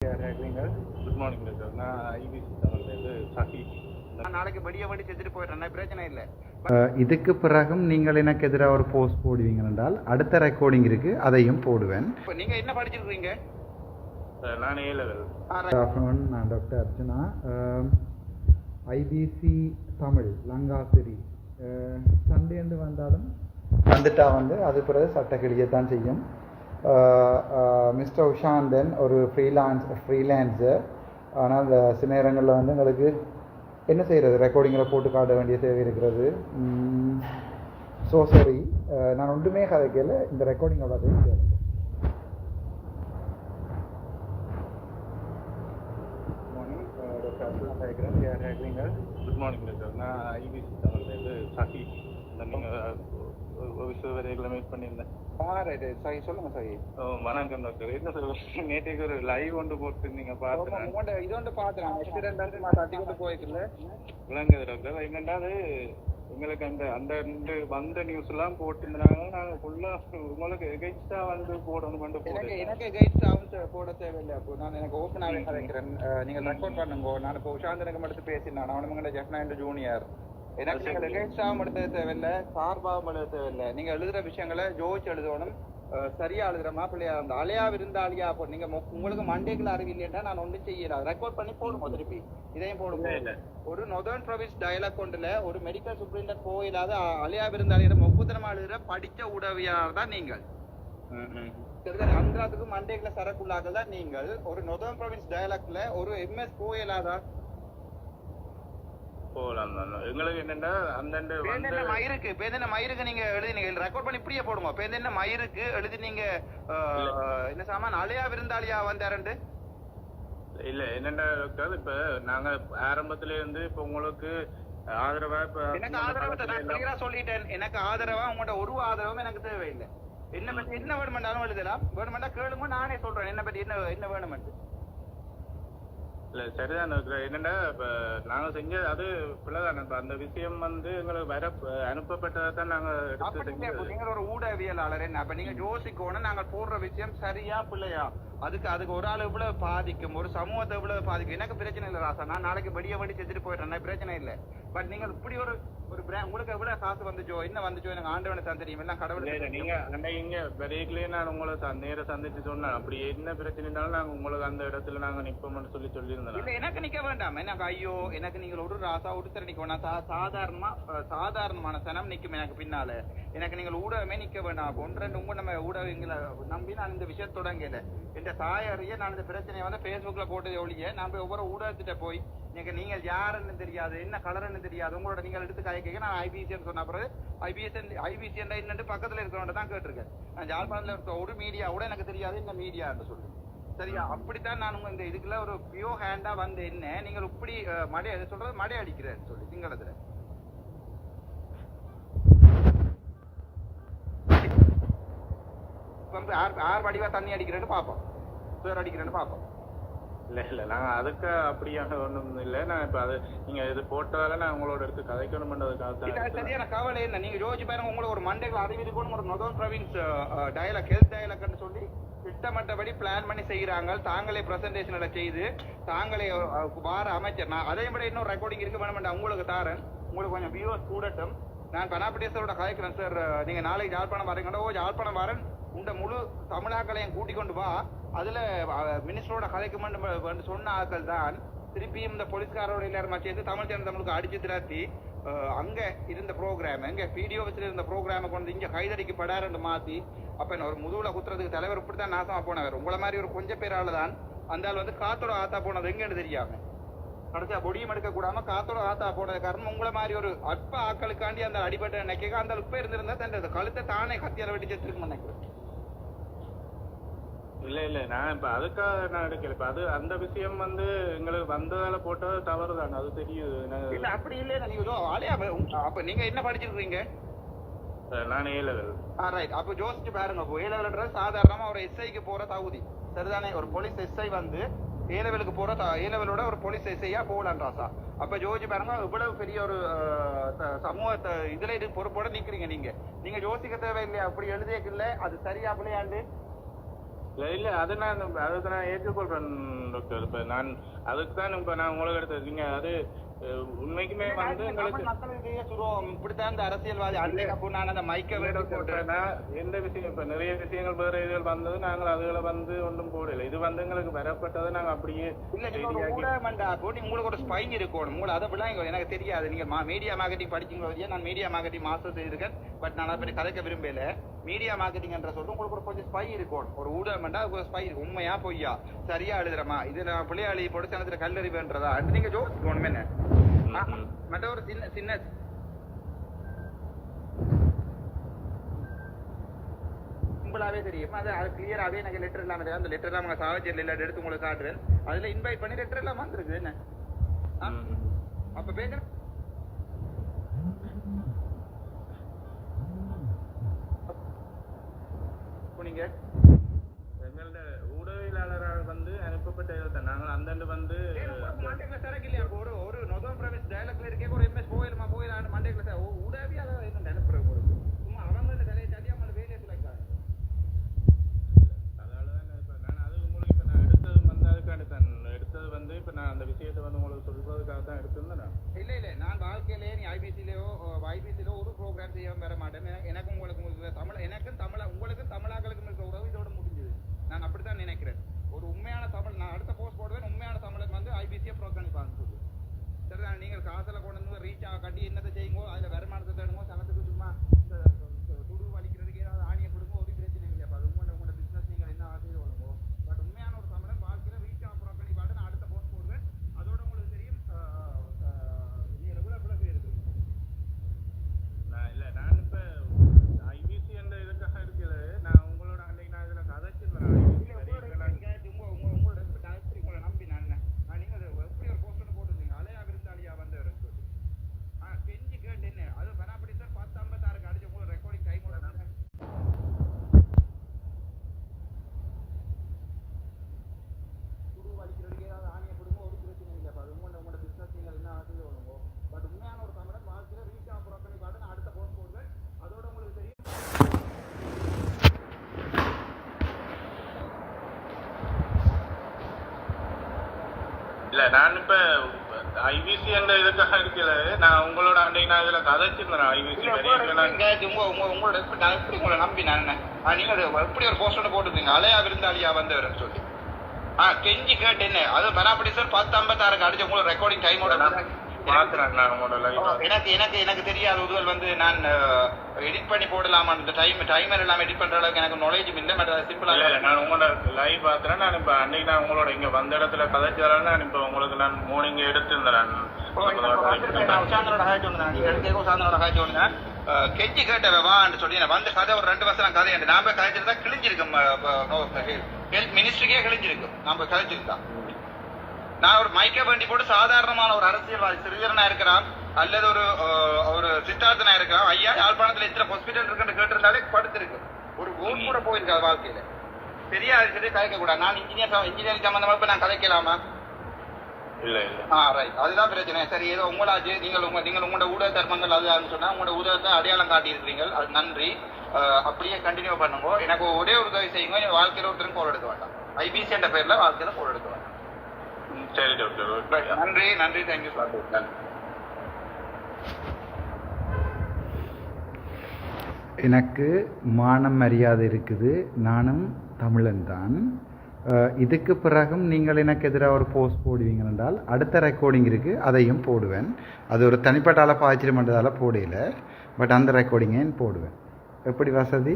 Good morning sir. நான் IBC தமிழ்லேருந்து Sasi. நான் நாளைக்கு படிய வண்டி செஞ்சுட்டு போயிடுறேன், பிரச்சனை இல்லை. இதுக்கு பிறகும் நீங்கள் எனக்கு எதிராக ஒரு போஸ்ட் போடுவீங்க என்றால் அடுத்த ரெக்கார்டிங் இருக்கு, அதையும் போடுவேன். இப்போ நீங்க என்ன படிச்சிருக்கீங்க? நான் ஏ லெவல். குட் ஆஃப்டர்நூன், நான் டாக்டர் அர்ச்சனா. ஐபிசி தமிழ் லங்காசிரி சண்டேண்டு வந்தாலும் வந்துட்டா அது பிறகு சட்டக்கிளியத்தான் செய்யும். மிஸ்டர் உஷாந்தன் ஒரு ஃப்ரீலான்ஸர். ஆனால் சில நேரங்களில் எங்களுக்கு என்ன செய்கிறது, ரெக்கார்டிங்கில் போட்டு காட்ட வேண்டிய தேவை இருக்கிறது. ஸோ சாரி, நான் ஒன்றுமே கதைக்கல. இந்த ரெக்கார்டிங்கோட கேளுங்க. Good morning sir. நான் ஐபிசி தமிழ்லேருந்து சசி. நீங்கள் வரைகளை மீட் பண்ணியிருந்தேன். சரி, சொல்லுங்க சார். வணக்கம் டாக்டர். என்ன சார், நேற்றுக்கு ஒரு லைவ் ஒன்று போட்டு நீங்கள் பார்த்துருங்க. இது வந்து பார்த்துறேன் தட்டி போய்க்கல விளங்குது டாக்டர். என்னென்னாது எங்களுக்கு அந்த ரெண்டு வந்த நியூஸ் எல்லாம் போட்டுருந்தாங்க. நாங்கள் ஃபுல்லாக உங்களுக்கு எகைன்ஸ்டாக போடணும் எனக்கு எகைன்ஸ்டாக போட தேவையில்லை. அப்போ நான் எனக்கு ஓப்பனாகவே கதைக்கிறேன். நீங்கள் ரெக்கார்ட் பண்ணுங்க. நான் இப்போ உஷாந்தனுக்கு மட்டும் பேசினேன். அவனுங்க ஜெஃப்னா ஜூனியர். எனக்கு நீங்கள் எகைன்ஸ்டாகவும் எடுத்தது தேவையில்லை, சார்பாகவும் எழுத தேவையில்லை. நீங்கள் எழுதுகிற விஷயங்களை ஜோதிச்சு எழுதணும். சரியா எழுதுற மாப்பிள்ளையா அந்த அலையா விருந்தாளியா போ. நீங்க உங்களுக்கு மண்டேக்குள்ள அறிவில்லையா நான் ஒன்றும் செய்யலாம். ரெக்கார்ட் பண்ணி போடுங்க. திருப்பி இதையும் போடுங்க. ஒரு நொதர்ன் ப்ரொவின்ஸ் டயலாக் கொண்டுல ஒரு மெடிக்கல் சூப்பரிண்டன்ட் போயில்லாத அலையா விருந்தாளியிடம் ஒப்புதனமா எழுதுற படிச்ச உதவியாளர் தான் நீங்கள். அந்திராத்துக்கு மண்டேக்குள்ள சரக்குள்ளாக தான் நீங்கள். ஒரு நொதர்ன் ப்ரொவின்ஸ் டயலாக்ல ஒரு எம்எஸ் போயில்லாதா எங்களுக்கு என்னன்னா அந்த மயிருக்கு நீங்க எழுதினீங்க. ரெக்கார்ட் பண்ணி இப்படியே போடுங்க. பேந்தென்ன மயிருக்கு எழுதி நீங்க என்ன சாமான் அலையா விருந்தாளியா வந்தாரண்டு இல்ல என்னன்னா டாக்டர், இப்ப நாங்க ஆரம்பத்துல இருந்து இப்ப உங்களுக்கு ஆதரவா எனக்கு ஆதரவா சொல்லிட்டேன். எனக்கு ஆதரவா உங்களோட ஒரு ஆதரவும் எனக்கு தேவையில்லை. என்ன பத்தி என்ன வேணுமெண்டாலும் எழுதலாம். வேணுமெண்டா கேளுங்க, நானே சொல்றேன் என்ன பத்தி என்ன வேணுமெண்டு. இல்ல சரிதான் என்னன்னா, இப்ப நாங்க செஞ்ச அது பிள்ளைதான். இப்ப அந்த விஷயம் எங்களுக்கு வர அனுப்பப்பட்டதை தான் நாங்க எடுத்து. நீங்க ஒரு ஊடகவியலாளர் என்ன, அப்ப நீங்க யோசிக்கணும் நாங்க போடுற விஷயம் சரியா பிள்ளையா. அதுக்கு ஒரு ஆள் எவ்வளவு பாதிக்கும், ஒரு சமூகத்தை எவ்வளவு பாதிக்கும். எனக்கு பிரச்சனை இல்லை ராசா. நான் நாளைக்கு படிய வண்டி செஞ்சுட்டு போயிடுறேன், பிரச்சனை இல்லை. பட் நீங்க இப்படி ஒரு உங்களுக்கு எவ்வளவு காசு வந்துச்சோ என்ன வந்துச்சோ எனக்கு ஆண்டவனை தான் தெரியும். எல்லாம் கடவுள். நீங்க இங்க வரையிலே நான் உங்களை நேர சந்திச்சு சொன்னேன். அப்படி என்ன பிரச்சனைனாலும் நாங்க உங்களுக்கு அந்த இடத்துல நாங்க நிப்போம்னு சொல்லியிருந்தோம். இல்ல எனக்கு நிக்க வேண்டாம். எனக்கு ஐயோ எனக்கு நீங்கள் ஒரு ராசா ஒருத்தர் நிக்க வேண்டாம். சாதாரணமான சனம் நிக்கும் எனக்கு பின்னால. எனக்கு நீங்கள் ஊடகமே நிக்க வேண்டாம். ஒன்று உங்க நம்ம ஊடகங்களை நம்பி நான் இந்த விஷயம் தொடங்கல. என் தாயாரிய நான் இந்த பிரச்சனையை பேஸ்புக்ல போட்டதை ஒழிய நான் போய் ஒவ்வொரு ஊடகத்திட்ட போய் நீங்கள் யாருன்னு தெரியாது, என்ன கலர்ன்னு தெரியாது, உங்களோட நீங்கள் எடுத்து கதைக்க நான் ஐபிசின்னு சொன்ன பிறகு ஐபிசி என்னன்னு பக்கத்துல இருக்கிறவங்க தான் கேட்டிருக்கேன். நான் ஜாழ்ப்பாணத்துல இருக்க ஒரு மீடியாவோட எனக்கு தெரியாது என்ன மீடியான்னு சொல்லி. சரியா, அப்படித்தான் நான் உங்க இந்த இதுக்குள்ள ஒரு பியோ ஹேண்டா வந்து என்ன நீங்கள் இப்படி மடை சொல்றது மடை அடிக்கிறேன்னு சொல்லி சிங்களத்துல ஆறு வடிவா தண்ணி அடிக்கிறேன்னு பாப்போம், பேர் அடிக்கிறேன்னு பாப்போம். இல்ல நாங்க அதுக்கு அப்படியான ஒண்ணும் இல்ல. நான் இப்ப அது நீங்க இது போட்டதால நான் உங்களோட எடுத்து கதைக்கணும்ன்றதுக்காக சரியான கவலை என்ன. நீங்க யோசிச்சு பாருங்க, உங்களுக்கு ஒரு மண்டேக்குள்ள அறிவிக்கணும். ஒரு நொதர்ன் ப்ரொவின்ஸ் டயலாக் ஹெல்த் டயலாக்னு சொல்லி திட்டமிட்டபடி பிளான் பண்ணி செய்யறாங்க. தாங்களே பிரசன்டேஷன்ல செய்து தாங்களே வார அமைச்சர். நான் அதே விட இன்னொரு ரெக்கார்டிங் இருக்கு வேணுமெண்டா உங்களுக்கு தாரேன். உங்களுக்கு கொஞ்சம் வியூவர்ஸ் கூடட்டும். நான் பனாபடேசரோட கதைக்கிறேன் சார். நீங்க நாளைக்கு யாழ்ப்பாணம் வரீங்களோ யாழ்ப்பாணம் வரேன். உண்ட முழு தமிழாக்களையும் கூட்டிக் கொண்டு வா. அதுல மினிஸ்டரோட கதைக்கு சொன்ன ஆட்கள் தான் திருப்பியும் இந்த போலீஸ்காரோட எல்லாருமா சேர்ந்து தமிழ் தமிழுக்கு அடிச்சு திராத்தி அங்க இருந்த ப்ரோக்ராம் எங்க பிடிஓ வச்சுல இருந்த ப்ரோக்ராமை கொண்டு இங்க கைதடிக்கு படாருன்னு மாத்தி அப்ப ஒரு முதுகுல குத்துறதுக்கு தலைவர் இப்படித்தான் நாசமா போனவர். உங்களை மாதிரி ஒரு கொஞ்சம் பேரால தான் அந்த ஆள் காத்தோட ஆத்தா போனது எங்கன்னு தெரியாம கடைசியா பொடியும் எடுக்க கூடாம காத்தோட ஆத்தா போனது காரணம் உங்களை மாதிரி ஒரு அற்ப ஆக்களுக்காண்டி அந்த அடிபட்ட நினைக்க அந்த உப்ப இருந்திருந்தா தன் கழுத்தை தானே கத்தியால வெட்டி செத்துருக்கு நினைக்கிறேன். இல்ல நான் இப்ப அதுக்காக நான் எடுக்கல. இப்ப அது அந்த விஷயம் எங்களுக்கு வந்ததால போட்டது தவறு தான், அது தெரியுது. இல்ல அப்படி இல்ல. நீங்க அப்ப நீங்க என்ன படிச்சிருக்கீங்க? நான் ஏ லெவல். ரைட். அப்ப யோசிச்சு பாருங்க. ஏ லெவல்ன்ற சாதாரணமா ஒரு எஸ்ஐக்கு போற தகுதி சரிதானே. ஒரு போலீஸ் எஸ்ஐ ஏ லெவலுக்கு போற ஏ லெவலோட ஒரு போலீஸ் எஸ்ஐயா போகலான் ராசா. அப்ப யோசிச்சு பாருங்க இவ்வளவு பெரிய ஒரு சமூகத்தை இதுல இது பொறுப்போட நிக்கிறீங்க. நீங்க யோசிக்க தேவையில்லையா? அப்படி எழுதியக்கு இல்ல அது சரியா பிள்ளையாண்டு இல்ல அது நான் ஏற்றுக்கொள்றேன் டாக்டர். இப்ப நான் அதுக்கு தான் இப்ப நான் உங்களுக்கு எடுத்தீங்க அது உண்மைக்குமே வந்து எங்களுக்கு மக்களுடைய சுரோகம் இப்படித்தான் இந்த அரசியல்வாதி அன்றைக்கு அப்போ நான் அந்த மைக்க வேட போட்டேன்னா எந்த விஷயம் இப்ப நிறைய விஷயங்கள் வேற இதுகள் வந்தது நாங்கள் அதுகளை வந்து ஒன்றும் போடல. இது வந்து எங்களுக்கு வரப்பட்டதை நாங்க அப்படியே உங்களுக்கு ஒரு ஸ்பைன் இருக்கணும் உங்களை அதை விட எனக்கு தெரியாது. நீங்க மீடியா மார்க்கெட்டிங் படிச்சீங்களோ நான் மீடியா மார்க்கெட்டிங் மாஸ்டர் செய்திருக்கேன். பட் நான் அதை கதைக்க விரும்பல. மீடியா மார்க்கெட்டிங் என்ற சொல்றோம் உங்களுக்கு ஒரு கொஞ்சம் ஸ்பை இருக்கணும். ஒரு ஊடகம்டா ஒரு ஸ்பை இருக்கும். உண்மையா பொய்யா சரியா எழுதுறமா இது நான் பிள்ளையாளி பொடிச்சனத்துல கல்லறிவுன்றதா நீங்க ஜோதிக்கணும் என்ன மற்ற ஒரு சின்ன சின்ன சிம்பிளாவே தெரியும். அது கிளியராவே எனக்கு லெட்டர் இல்லாம அந்த லெட்டர் எல்லாம் சாவச்சேரியில் இல்லாத எடுத்து உங்களுக்கு காட்டுறேன். அதுல இன்வைட் பண்ணி லெட்டர் எல்லாம் வந்துருக்கு என்ன அப்ப பேசுறேன். நீங்க எங்களோட ஊடகவியலாளரால் வந்து அனுப்பப்பட்ட நாங்கள் அந்த வந்து சரக்கு இல்லையா ஒரு நொதம் பிரவேஷ் டயலாக்ல இருக்கே ஒரு எம்எஸ் போயிலுமா போயிலான்னு மண்டேக்குள்ள ஊடகவியா என்ன நினைப்புறேன் சும்மா அவங்க தலையை தட்டி அவங்க வேலையை துளைக்காது. அதனாலதான் இப்ப நான் அது உங்களுக்கு இப்ப நான் எடுத்தது வந்து அதுக்காண்டி தான் எடுத்தது வந்து இப்ப நான் அந்த விஷயத்தை வந்து உங்களுக்கு சொல்றதுக்காக தான் எடுத்திருந்தேன். இல்ல நான் வாழ்க்கையிலேயே நீ ஐபிசிலயோ ஒரு ப்ரோக்ராம் செய்ய வர மாட்டேன். எனக்கும் உங்களுக்கு தமிழ் எனக்கும் தமிழ உங்களுக்கும் தமிழாக்களுக்கும் இருக்க உறவு இதோட முடிஞ்சது. நான் அப்படித்தான் நினைக்கிறேன். ஒரு உண்மையான தமிழ் நான் அடுத்த போஸ்ட் போடுவேன். உண்மையான தமிழன் வந்து ஐபிசியை புறக்கணிப்பாங்க. சரிதான் நீங்கள் காசில் கொண்டு வந்து ரீச் கட்டி என்னத்தை செய்யுங்கோ அதில் வருமானத்தை தேடுங்கோ சனத்துக்கு சும்மா துடு வலிக்கிறதுக்கு ஏதாவது ஆணியை கொடுங்க ஒரு பிரச்சனை இல்லையா. அது உங்களோட பிஸ்னஸ் நீங்கள் என்ன செய்து கொள்ளுங்கோ. பட் உண்மையான ஒரு தமிழன் வாழ்க்கையில் ரீச் புறக்கணி பாட்டு நான் அடுத்த போஸ்ட் போடுவேன். அதோட உங்களுக்கு தெரியும் நீங்கள் ரெகுலர் பிளஸ் இருக்கு. நான் இப்ப ஐபிசி என்ற இதுக்காக இருக்கிறது நான் உங்களோட அன்னைக்கு நான் இதுல கதைச்சிருந்தேன். உங்களை நம்பி நான் நீங்க எப்படி ஒரு போஸ்ட் போட்டுருந்தீங்க அலையா விருந்தாளியா வந்தவர் கெஞ்சி கேட்டு என்ன அது பராபடி சார் 10:56 அடிச்ச உங்களோட ரெக்கார்டிங் டைமோட குரு வலிக்கிறதுக்கு ஏதாவது ஆணியை கொடுங்க ஒரு பிரச்சனை இல்லை. அது உங்களோட பிசினஸ் நீங்கள் என்ன ஆசையை வருங்க. பட் உண்மையான ஒரு தமிழன் வாழ்க்கையில ரீச் புறக்கணி பாட்டு நான் அடுத்த போஸ்ட் போடுவேன். அதோட உங்களுக்கு தெரியும் இல்ல நான் இப்ப ஐபிசி என்ற இதுக்காக இருக்கல நான் உங்களோட அன்னைக்கு நான் இதுல கதைச்சிருந்தேன். ஐபிசி உங்களோட எப்படி உங்களை நம்பி நான் நீங்க எப்படி ஒரு போஸ்ட் போட்டுருந்தீங்க அலையா விருந்தாளியா வந்தவர் சொல்லி கெஞ்சி கேட்டு என்ன அது பராபடி சார் 10:56 அடிச்ச உங்களோட ரெக்கார்டிங் டைமோட எனக்கு தெரியாத உதவல் வந்து நான் எடிட் பண்ணி போடலாமா அந்த டைமர் எல்லாம் எடிட் பண்ற அளவுக்கு எனக்கு நாலேஜ் இல்லை. பட் சிம்பிளா நான் உங்களோட லைவ் பாக்குறேன். நான் இப்ப அன்னைக்கு நான் உங்களோட இங்க வந்த இடத்துல கதைச்சாலும் நான் இப்ப உங்களுக்கு நான் மார்னிங் எடுத்திருந்தேன். உஷாந்தனோட காய்ச்சி ஒண்ணு நீங்க எடுக்க உஷாந்தனோட காய்ச்சி ஒண்ணு கெஞ்சி கேட்டவான்னு சொல்லி நான் வந்து கதை ஒரு 2 வருஷம் கதை நாம கதைச்சிருந்தா கிழிஞ்சிருக்கும். ஹெல்த் மினிஸ்ட்ரிக்கே கிழிஞ்சிருக்கும் நாம கதைச்சிருந்தா. நான் ஒரு மைக்க வண்டி போட்டு சாதாரணமான ஒரு அரசியல்வாதி சிறிதரனா இருக்கிறான் அல்லது ஒரு சித்தார்த்தனா இருக்கிறான். ஐயா யாழ்ப்பாணத்துல எத்தனை ஹாஸ்பிட்டல் இருக்குன்னு கேட்டிருந்தாலே படுத்திருக்கு. ஒரு ஓட் கூட போயிருக்காது வாழ்க்கையில. பெரிய சொல்லி கதைக்க கூடாது. நான் இன்ஜினியரிங் சம்பந்தமா இப்ப நான் கதைக்கலாமா? இல்ல ரைட் அதுதான் பிரச்சனை. சரி ஏதோ உங்களாச்சு நீங்கள் உங்களோட ஊடக தர்மங்கள் அதுன்னு சொன்னா உங்களோட ஊடகத்தை அடையாளம் காட்டியிருக்கிறீங்க. அது நன்றி. அப்படியே கண்டினியூ பண்ணுங்க. எனக்கு ஒரே ஒரு உதவி செய்யுங்க. வாழ்க்கையில ஒருத்தரும் கோல் எடுக்க வேண்டாம். ஐபிசி என்ற பேர்ல வாழ்க்கையில கோல் எடுக்க வேண்டாம். சரி டாக்டர். நன்றி தேங்க்யூ சார். எனக்கு மானம் மரியாதை இருக்குது. நானும் தமிழன் தான். இதுக்கு பிறகும் நீங்கள் எனக்கு எதிராக ஒரு போஸ்ட் போடுவீங்க என்றால் அடுத்த ரெக்கார்டிங் இருக்குது அதையும் போடுவேன். அது ஒரு தனிப்பட்ட பாய்ச்சிரு பண்ணுறதால போடல. பட் அந்த ரெக்கார்டிங்கையும் போடுவேன். எப்படி வசதி?